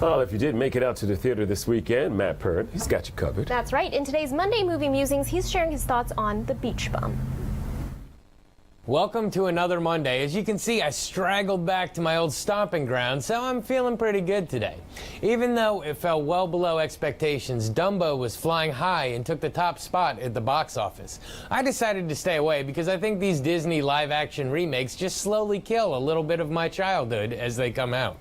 Well, if you did make it out to the theater this weekend, Matt Pert, he's got you covered. That's right. In today's Monday Movie Musings, he's sharing his thoughts on The Beach Bum. Welcome to another Monday. As you can see, I straggled back to my old stomping ground, so I'm feeling pretty good today. Even though it fell well below expectations, Dumbo was flying high and took the top spot at the box office. I decided to stay away because I think these Disney live-action remakes just slowly kill a little bit of my childhood as they come out.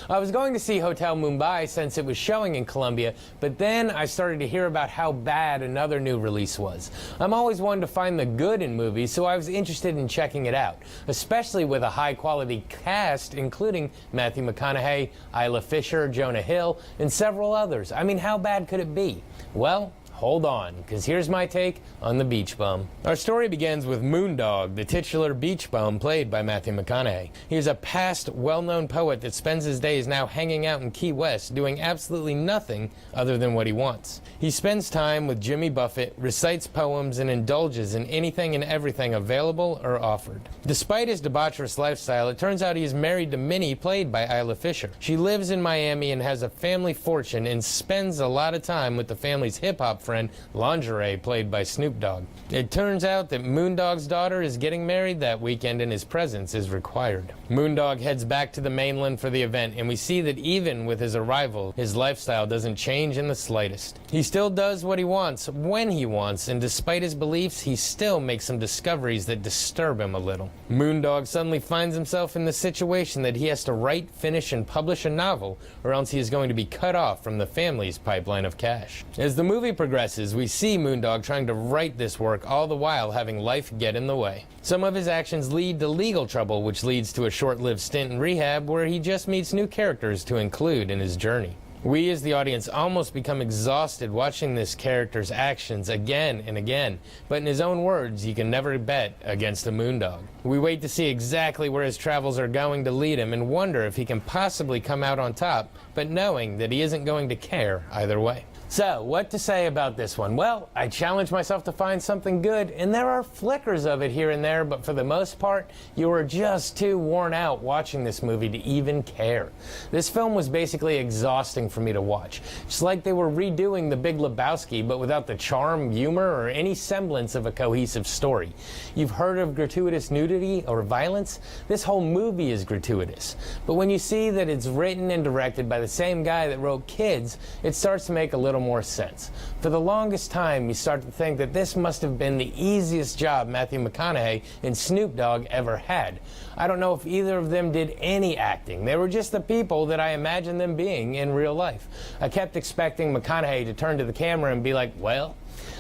I was going to see Hotel Mumbai since it was showing in Colombia, but then I started to hear about how bad another new release was. I'm always one to find the good in movies, so I was interested in checking it out, especially with a high-quality cast, including Matthew McConaughey, Isla Fisher, Jonah Hill, and several others. I mean, how bad could it be? Well, hold on, because here's my take on The Beach Bum. Our story begins with Moondog, the titular beach bum played by Matthew McConaughey. He is a past well-known poet that spends his days now hanging out in Key West doing absolutely nothing other than what he wants. He spends time with Jimmy Buffett, recites poems, and indulges in anything and everything available or offered. Despite his debaucherous lifestyle, it turns out he is married to Minnie, played by Isla Fisher. She lives in Miami and has a family fortune and spends a lot of time with the family's hip-hop friend Lingerie, played by Snoop Dogg. It turns out that Moondog's daughter is getting married that weekend and his presence is required. Moondog heads back to the mainland for the event, and we see that even with his arrival, his lifestyle doesn't change in the slightest. He still does what he wants when he wants, and despite his beliefs, he still makes some discoveries that disturb him a little. Moondog suddenly finds himself in the situation that he has to write, finish, and publish a novel, or else he is going to be cut off from the family's pipeline of cash. As the movie progresses, we see Moondog trying to write this work, all the while having life get in the way. Some of his actions lead to legal trouble, which leads to a short-lived stint in rehab where he just meets new characters to include in his journey. We as the audience almost become exhausted watching this character's actions again and again, but in his own words, you can never bet against a Moondog. We wait to see exactly where his travels are going to lead him and wonder if he can possibly come out on top, but knowing that he isn't going to care either way. So, what to say about this one? Well, I challenged myself to find something good, and there are flickers of it here and there, but for the most part, you are just too worn out watching this movie to even care. This film was basically exhausting for me to watch. It's like they were redoing The Big Lebowski, but without the charm, humor, or any semblance of a cohesive story. You've heard of gratuitous nudity or violence? This whole movie is gratuitous. But when you see that it's written and directed by the same guy that wrote Kids, it starts to make a little more sense. For the longest time, you start to think that this must have been the easiest job Matthew McConaughey and Snoop Dogg ever had. I don't know if either of them did any acting. They were just the people that I imagined them being in real life. I kept expecting McConaughey to turn to the camera and be like, well,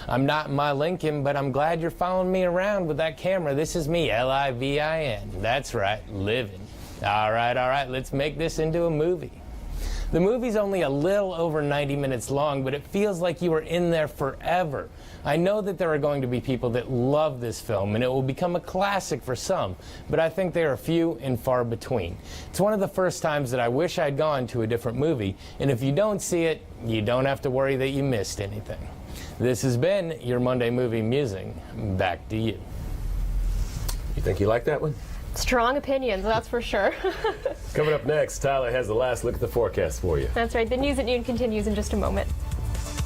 I'm not in my Lincoln, but I'm glad you're following me around with that camera. This is me, L-I-V-I-N. That's right, living. All right, let's make this into a movie. The movie's only a little over 90 minutes long, but it feels like you were in there forever. I know that there are going to be people that love this film, and it will become a classic for some, but I think they are few and far between. It's one of the first times that I wish I'd gone to a different movie, and if you don't see it, you don't have to worry that you missed anything. This has been your Monday Movie Musing. Back to you. You think you like that one? Strong opinions, that's for sure. Coming up next, Tyler has the last look at the forecast for you. That's right. The news at noon continues in just a moment.